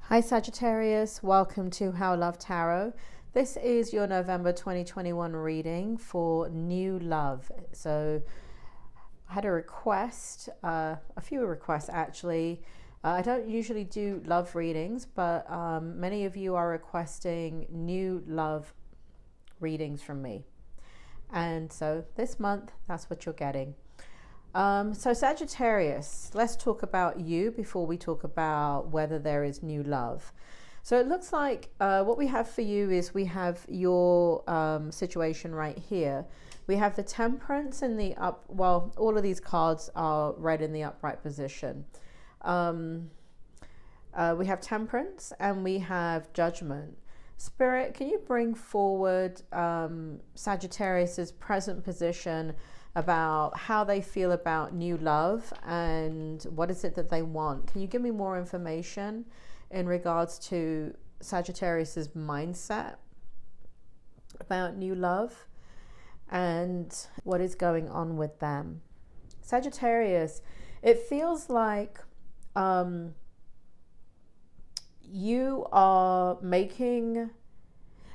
Hi Sagittarius, welcome to How Love Tarot. This is your November 2021 reading for new love. So I had a request, a few requests actually. I don't usually do love readings, but many of you are requesting new love readings from me. And so this month, that's what you're getting. So Sagittarius, let's talk about you before we talk about whether there is new love. So it looks like what we have for you is we have your situation right here. We have the Temperance in the up, well, all of these cards are read in the upright position. We have Temperance and we have Judgment. Spirit, can you bring forward Sagittarius's present position about how they feel about new love and what is it that they want? Can you give me more information in regards to Sagittarius's mindset about new love and what is going on with them? Sagittarius, it feels like you are making...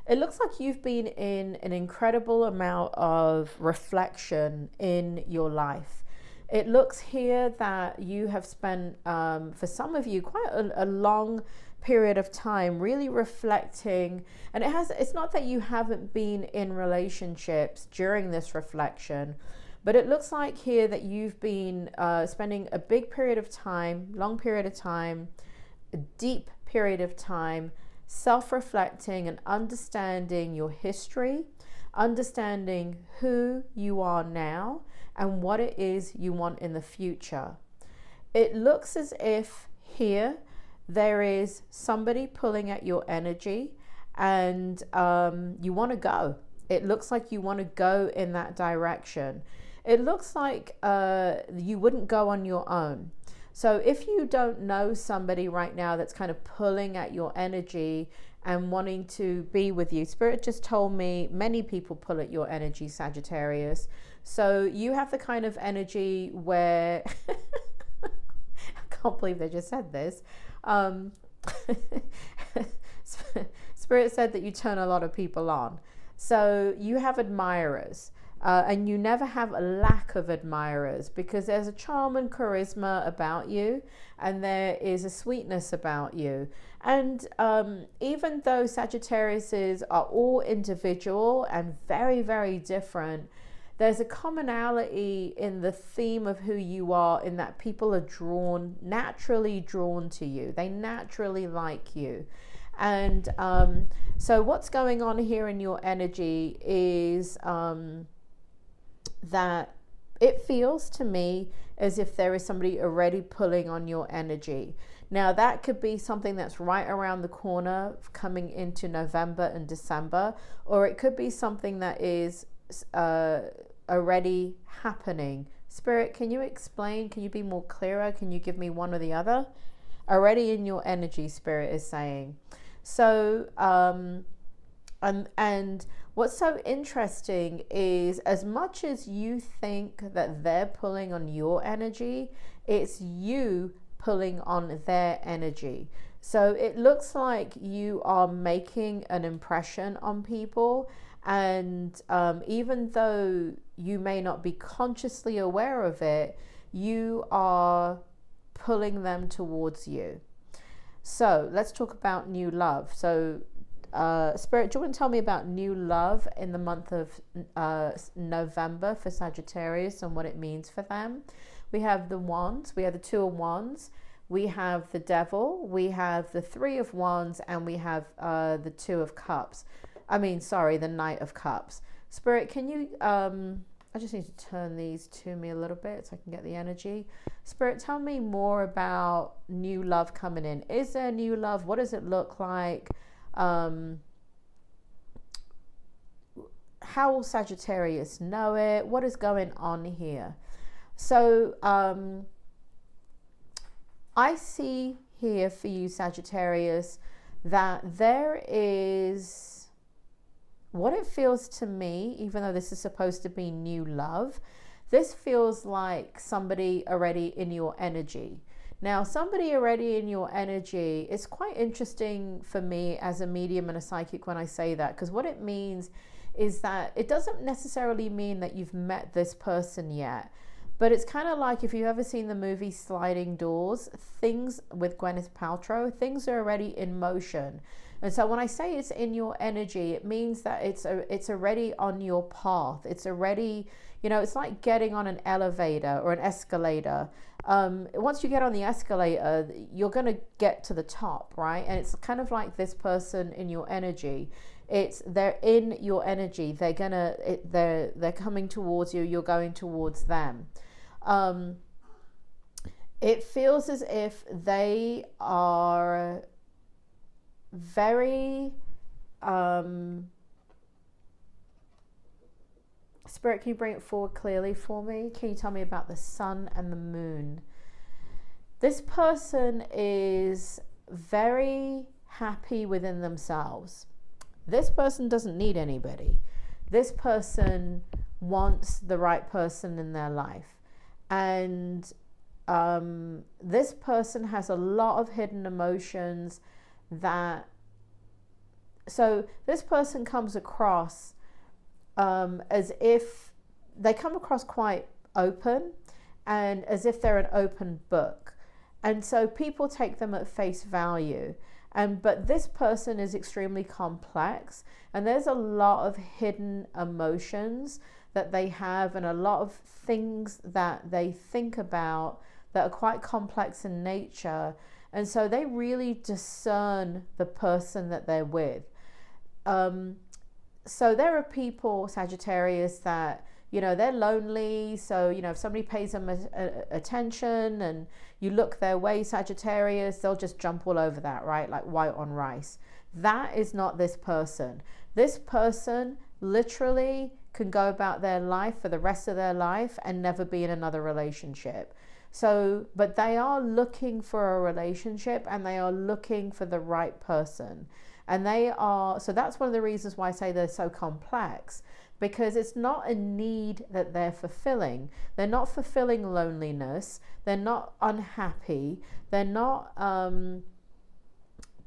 It looks like you've been in an incredible amount of reflection in your life. It looks here that you have spent, for some of you, quite a long period of time really reflecting. And it's not that you haven't been in relationships during this reflection, but it looks like here that you've been spending a big period of time, long period of time, a deep period of time, self-reflecting and understanding your history, understanding who you are now and what it is you want in the future. It looks as if here there is somebody pulling at your energy and you want to go. It looks like you want to go in that direction. It looks like you wouldn't go on your own. So if you don't know somebody right now that's kind of pulling at your energy and wanting to be with you, Spirit just told me many people pull at your energy, Sagittarius. So you have the kind of energy where, I can't believe they just said this. Spirit said that you turn a lot of people on. So you have admirers. And you never have a lack of admirers because there's a charm and charisma about you and there is a sweetness about you. And even though Sagittariuses are all individual and very, very different, there's a commonality in the theme of who you are, in that people are naturally drawn to you. They naturally like you. And so what's going on here in your energy is... that it feels to me as if there is somebody already pulling on your energy. Now that could be something that's right around the corner coming into November and December, or it could be something that is already happening. Spirit, can you explain? Can you be more clearer? Can you give me one or the other? Already in your energy, Spirit is saying. So, and what's so interesting is as much as you think that they're pulling on your energy, it's you pulling on their energy. So it looks like you are making an impression on people. And even though you may not be consciously aware of it, you are pulling them towards you. So let's talk about new love. So Spirit, do you want to tell me about new love in the month of November for Sagittarius and what it means for them? We have the Wands, we have the Two of Wands, we have the Devil, we have the Three of Wands, and we have the Two of Cups. The Knight of Cups. Spirit, can you, I just need to turn these to me a little bit so I can get the energy. Spirit, tell me more about new love coming in. Is there new love? What does it look like? How will Sagittarius know it? What is going on here? So I see here for you, Sagittarius, that there is what it feels to me, even though this is supposed to be new love, this feels like somebody already in your energy. Now, somebody already in your energy, it's quite interesting for me as a medium and a psychic when I say that, because what it means is that it doesn't necessarily mean that you've met this person yet, but it's kind of like if you've ever seen the movie Sliding Doors, things with Gwyneth Paltrow, things are already in motion. And so when I say it's in your energy, it means that it's already on your path. It's already, you know, it's like getting on an elevator or an escalator. Once you get on the escalator, you're going to get to the top, right? And it's kind of like this person in your energy. They're in your energy. They're coming towards you. You're going towards them. It feels as if they are very Spirit, can you bring it forward clearly for me? Can you tell me about the sun and the moon? This person is very happy within themselves. This person doesn't need anybody. This person wants the right person in their life. And this person has a lot of hidden emotions so this person comes across as if they come across quite open and as if they're an open book. And so people take them at face value. But this person is extremely complex, and there's a lot of hidden emotions that they have and a lot of things that they think about that are quite complex in nature. And so they really discern the person that they're with. So there are people, Sagittarius, that, you know, they're lonely. So, you know, if somebody pays them attention and you look their way, Sagittarius, they'll just jump all over that, right? Like white on rice. That is not this person. This person literally can go about their life for the rest of their life and never be in another relationship. So, but they are looking for a relationship and they are looking for the right person. And so that's one of the reasons why I say they're so complex, because it's not a need that they're fulfilling. They're not fulfilling loneliness. They're not unhappy. They're not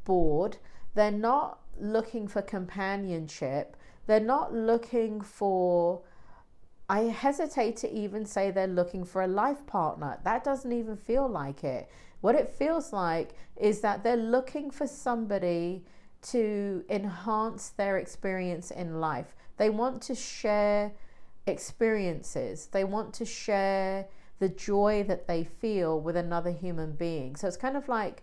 bored. They're not looking for companionship. They're not looking for, I hesitate to even say they're looking for a life partner. That doesn't even feel like it. What it feels like is that they're looking for somebody to enhance their experience in life. They want to share experiences. They want to share the joy that they feel with another human being. So it's kind of like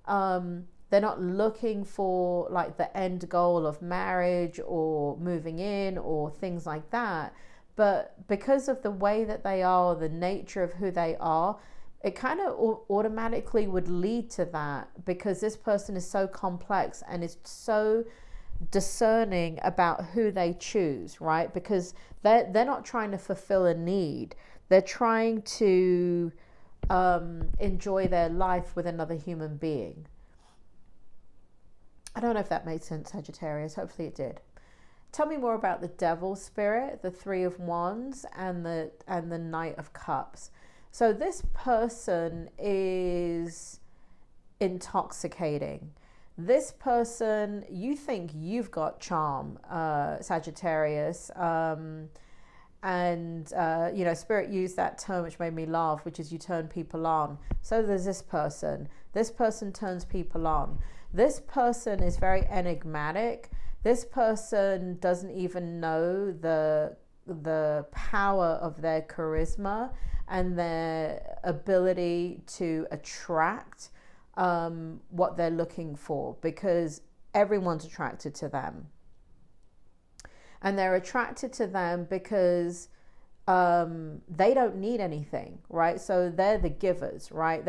they're not looking for like the end goal of marriage or moving in or things like that. But because of the way that they are, the nature of who they are, it kind of automatically would lead to that, because this person is so complex and is so discerning about who they choose, right? Because they're not trying to fulfill a need. They're trying to enjoy their life with another human being. I don't know if that made sense, Sagittarius. Hopefully it did. Tell me more about the Devil spirit, the Three of Wands, and the Knight of Cups. So this person is intoxicating. This person, you think you've got charm, Sagittarius. You know, Spirit used that term which made me laugh, which is you turn people on. So there's this person. This person turns people on. This person is very enigmatic. This person doesn't even know the power of their charisma and their ability to attract what they're looking for, because everyone's attracted to them. And they're attracted to them because they don't need anything, right? So they're the givers, right?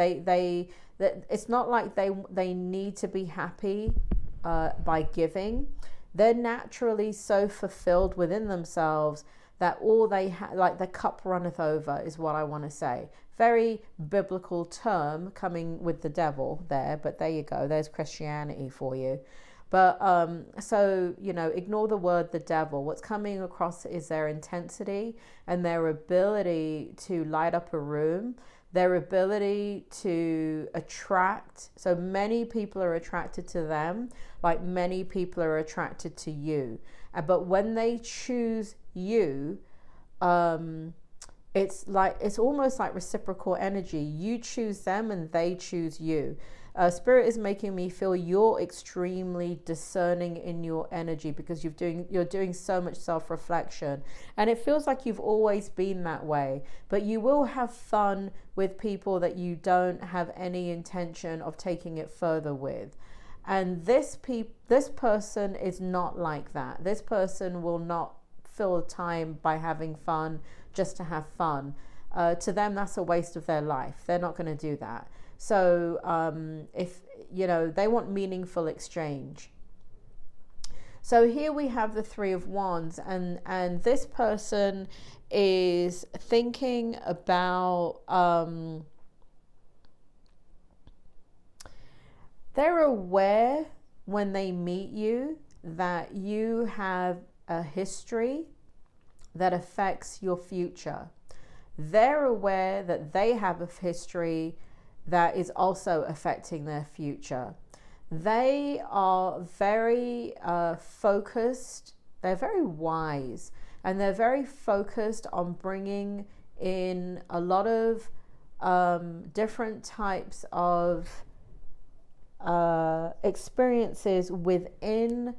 It's not like they need to be happy by giving. They're naturally so fulfilled within themselves that all they have, like the cup runneth over, is what I want to say. Very biblical term coming with the devil there, but there you go. There's Christianity for you. But so, you know, ignore the word the devil. What's coming across is their intensity and their ability to light up a room. their ability to attract. So many people are attracted to them, like many people are attracted to you. But when they choose you, it's almost like reciprocal energy. You choose them and they choose you. Spirit is making me feel you're extremely discerning in your energy, because you're doing so much self-reflection, and it feels like you've always been that way. But you will have fun with people that you don't have any intention of taking it further with. And this person is not like that. This person will not fill time by having fun just to have fun. To them, that's a waste of their life. They're not going to do that. So if they want meaningful exchange. So here we have the Three of Wands, and this person is thinking about they're aware when they meet you that you have a history that affects your future. They're aware that they have a history that is also affecting their future. They are very focused. They're very wise, and they're very focused on bringing in a lot of different types of experiences within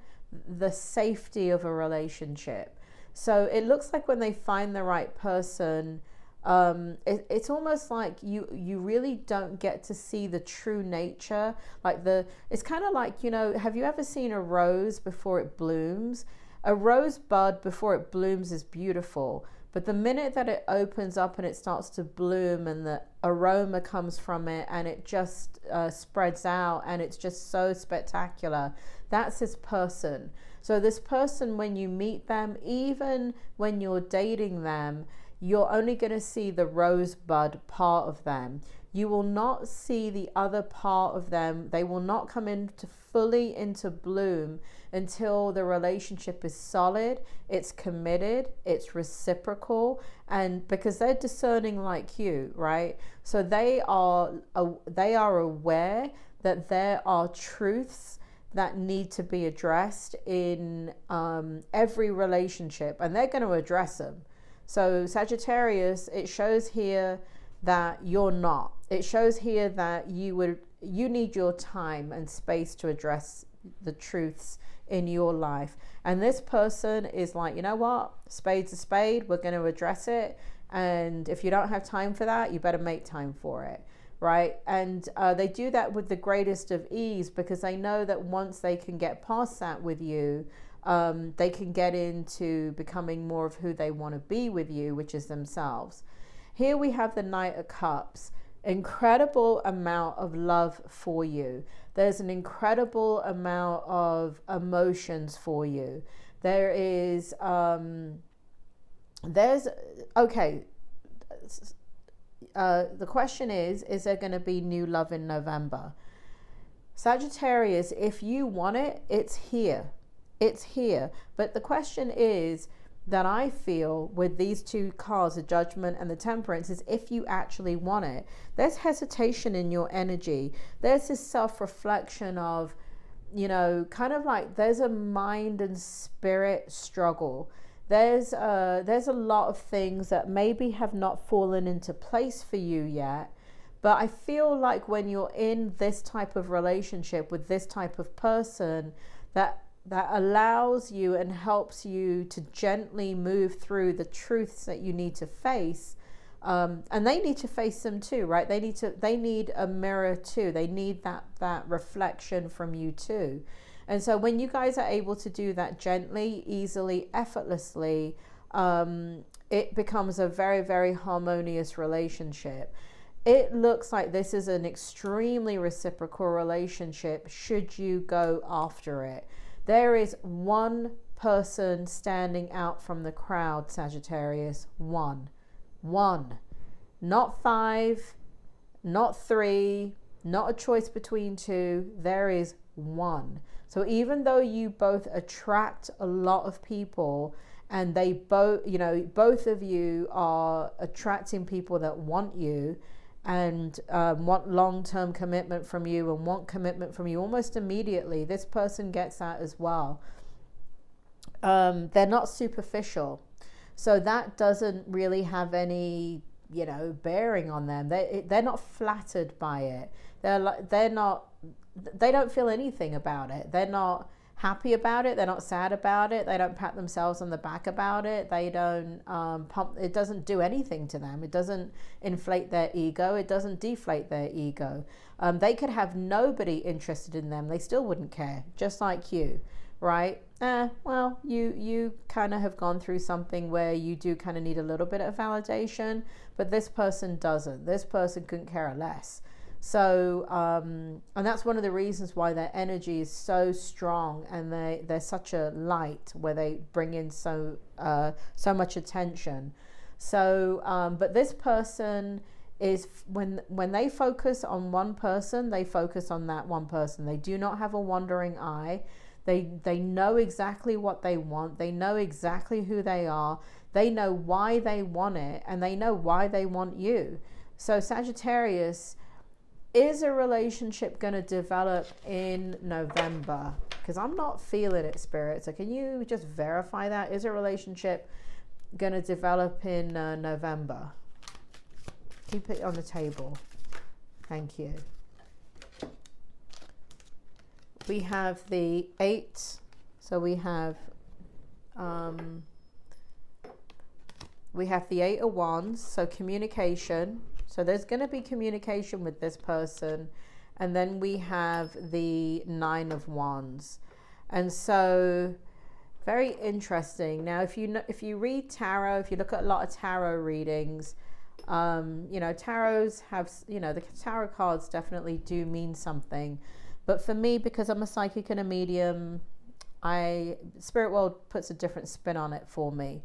the safety of a relationship. So it looks like when they find the right person, it's almost like you really don't get to see the true nature. It's kind of like, have you ever seen a rose before it blooms? A rose bud before it blooms is beautiful, but the minute that it opens up and it starts to bloom and the aroma comes from it and it just spreads out and it's just so spectacular, that's this person. So this person, when you meet them, even when you're dating them, you're only going to see the rosebud part of them. You will not see the other part of them. They will not come fully into bloom until the relationship is solid, it's committed, it's reciprocal, and because they're discerning like you, right? So they are aware that there are truths that need to be addressed in every relationship, and they're going to address them. So Sagittarius, it shows here that you're not. It shows here that you need your time and space to address the truths in your life. And this person is like, you know what? Spade's a spade. We're going to address it. And if you don't have time for that, you better make time for it, right? And they do that with the greatest of ease, because they know that once they can get past that with you, they can get into becoming more of who they want to be with you, which is themselves. Here we have the Knight of Cups. Incredible amount of love for you. There's an incredible amount of emotions for you. There is, the question is there going to be new love in November? Sagittarius, if you want it, it's here. It's here. But the question is, that I feel with these two cards, the Judgment and the Temperance, is if you actually want it. There's hesitation in your energy. There's this self-reflection of, kind of like there's a mind and spirit struggle. There's a lot of things that maybe have not fallen into place for you yet. But I feel like when you're in this type of relationship with this type of person, that allows you and helps you to gently move through the truths that you need to face, and they need to face them too, right? They need a mirror too. They need that reflection from you too. And so when you guys are able to do that gently, easily, effortlessly, it becomes a very, very harmonious relationship. It looks like this is an extremely reciprocal relationship should you go after it. There is one person standing out from the crowd, Sagittarius. One. Not five, not three, not a choice between two. There is one. So even though you both attract a lot of people, and both of you are attracting people that want you, and want long-term commitment from you and want commitment from you almost immediately. This person gets that as well. They're not superficial. So that doesn't really have any, you know, bearing on them. They're not flattered by it. They don't feel anything about it. They're not happy about it. They're not sad about it. They don't pat themselves on the back about it. They don't it doesn't do anything to them. It doesn't inflate their ego. It doesn't deflate their ego. They could have nobody interested in them. They still wouldn't care, just like you, right? Well, you kind of have gone through something where you do kind of need a little bit of validation, but this person doesn't. This person couldn't care less. So, and that's one of the reasons why their energy is so strong, and they're such a light, where they bring in so much attention. So, but this person is, when they focus on one person, they focus on that one person. They do not have a wandering eye. They know exactly what they want. They know exactly who they are. They know why they want it, and they know why they want you. So Sagittarius, is a relationship going to develop in November? Because I'm not feeling it, Spirit. So can you just verify that? Is a relationship going to develop in November? Keep it on the table. Thank you. We have the 8. So we have the 8 of Wands. So communication. So there's going to be communication with this person. And then we have the 9 of Wands. And so very interesting. Now, if you read tarot, if you look at a lot of tarot readings, you know, tarots have, you know, the tarot cards definitely do mean something. But for me, because I'm a psychic and a medium, Spirit World puts a different spin on it for me.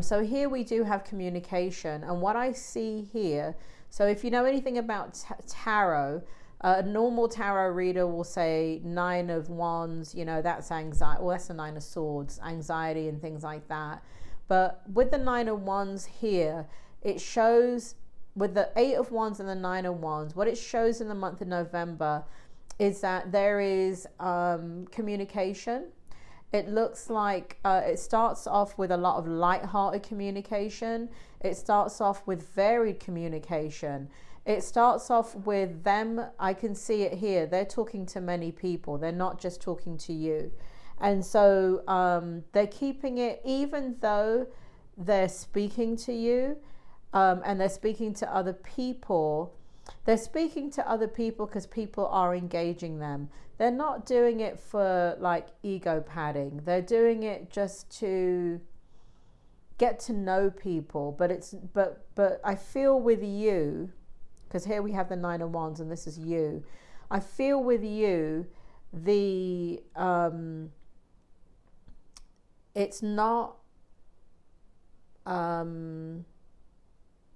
So here we do have communication, and what I see here, so if you know anything about tarot, a normal tarot reader will say 9 of Wands, you know, that's anxiety, well, that's the 9 of Swords, anxiety and things like that. But with the 9 of Wands here, it shows, with the 8 of Wands and the 9 of Wands, what it shows in the month of November is that there is communication. It looks like it starts off with a lot of light-hearted communication. It starts off with varied communication. It starts off with them, I can see it here, they're talking to many people. They're not just talking to you. And so they're keeping it, even though they're speaking to you and they're speaking to other people. They're speaking to other people because people are engaging them. They're not doing it for like ego padding. They're doing it just to get to know people. But I feel with you, because here we have the 9 of Wands and this is you. I feel with you, it's not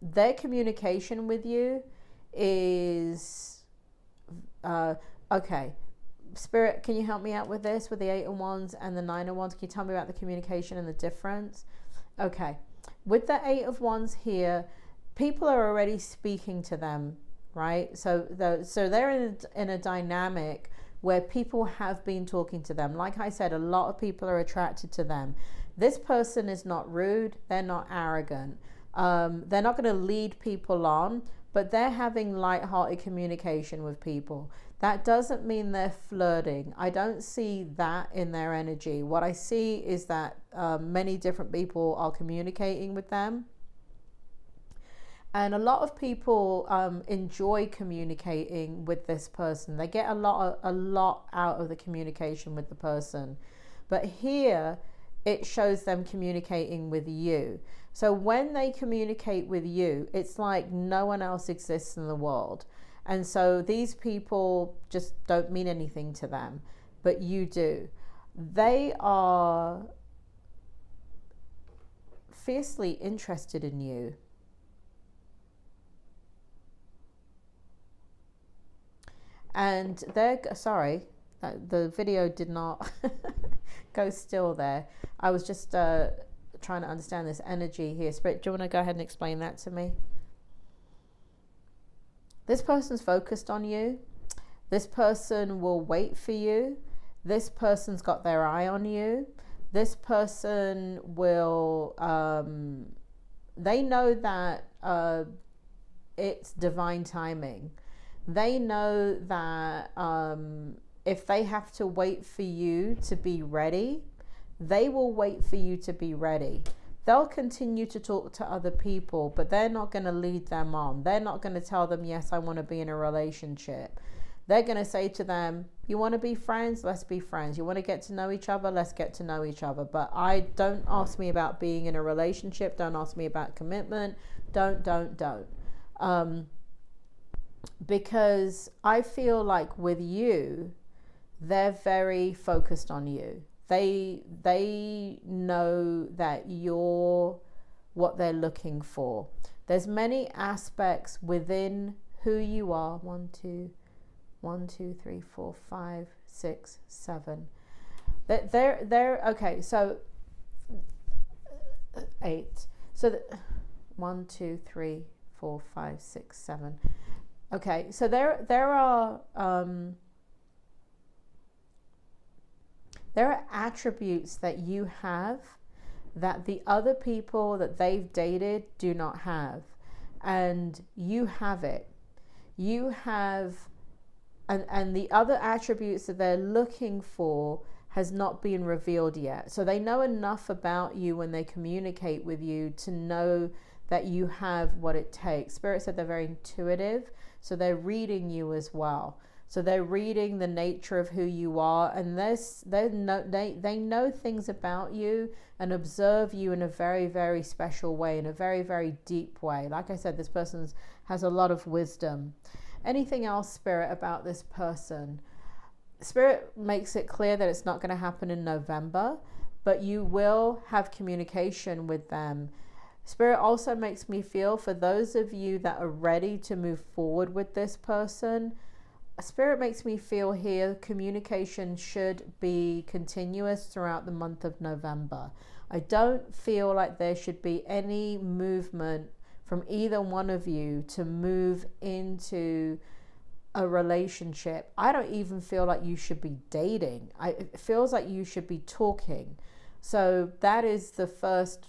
their communication with you is okay. Spirit, can you help me out with this, with the 8 of Wands and the 9 of Wands? Can you tell me about the communication and the difference? Okay, with the 8 of Wands here, people are already speaking to them, right? So they're in a dynamic where people have been talking to them. Like I said, a lot of people are attracted to them. This person is not rude. They're not arrogant. They're not going to lead people on, but they're having light-hearted communication with people. That doesn't mean they're flirting. I don't see that in their energy. What I see is that many different people are communicating with them. And a lot of people enjoy communicating with this person. They get a lot out of the communication with the person. But here, it shows them communicating with you. So when they communicate with you, it's like no one else exists in the world. And so these people just don't mean anything to them, but you do. They are fiercely interested in you. And they're, sorry, the video did not go still there. I was just trying to understand this energy here. Spirit, do you want to go ahead and explain that to me? This person's focused on you. This person will wait for you. This person's got their eye on you. This person will, they know that it's divine timing. They know that if they have to wait for you to be ready, they will wait for you to be ready. They'll continue to talk to other people, but they're not going to lead them on. They're not going to tell them, yes, I want to be in a relationship. They're going to say to them, you want to be friends? Let's be friends. You want to get to know each other? Let's get to know each other. But don't ask me about being in a relationship. Don't ask me about commitment. Don't. Because I feel like with you, they're very focused on you. They know that you're what they're looking for. There's many aspects within who you are. 1, 2, 3, 4, 5, 6, 7. They're okay. So 8. So 1, 2, 3, 4, 5, 6, 7. Okay. So there are attributes that you have that the other people that they've dated do not have, and you have it. You have, and the other attributes that they're looking for has not been revealed yet. So they know enough about you when they communicate with you to know that you have what it takes. Spirit said they're very intuitive, so they're reading you as well. So they're reading the nature of who you are, and they know things about you and observe you in a very, very special way, in a very, very deep way. Like I said, this person has a lot of wisdom. Anything else, Spirit, about this person? Spirit makes it clear that it's not going to happen in November, but you will have communication with them. Spirit also makes me feel for those of you that are ready to move forward with this person, Spirit makes me feel here communication should be continuous throughout the month of November. I don't feel like there should be any movement from either one of you to move into a relationship. I don't even feel like you should be dating. It feels like you should be talking. So that is the first,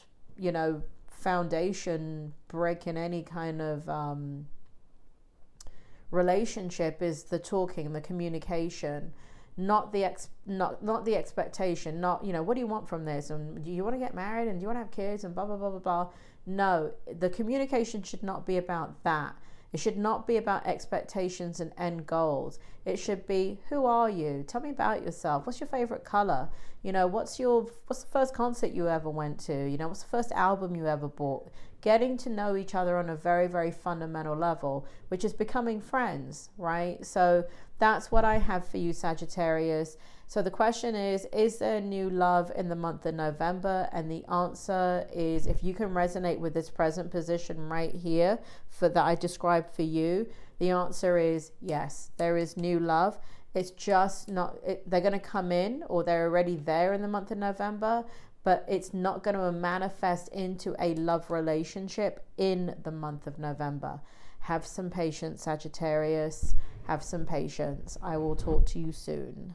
foundation break in any kind of relationship, is the talking, the communication, not the expectation, not what do you want from this, and do you want to get married, and do you want to have kids, and blah blah blah blah blah. No, the communication should not be about that. It should not be about expectations and end goals. It should be, who are you? Tell me about yourself. What's your favorite color? What's the first concert you ever went to? What's the first album you ever bought? Getting to know each other on a very, very fundamental level, which is becoming friends, right? So that's what I have for you, Sagittarius. So the question is there new love in the month of November? And the answer is, if you can resonate with this present position right here that I described for you, the answer is yes, there is new love. It's just not, they're going to come in, or they're already there in the month of November, but it's not going to manifest into a love relationship in the month of November. Have some patience, Sagittarius. Have some patience. I will talk to you soon.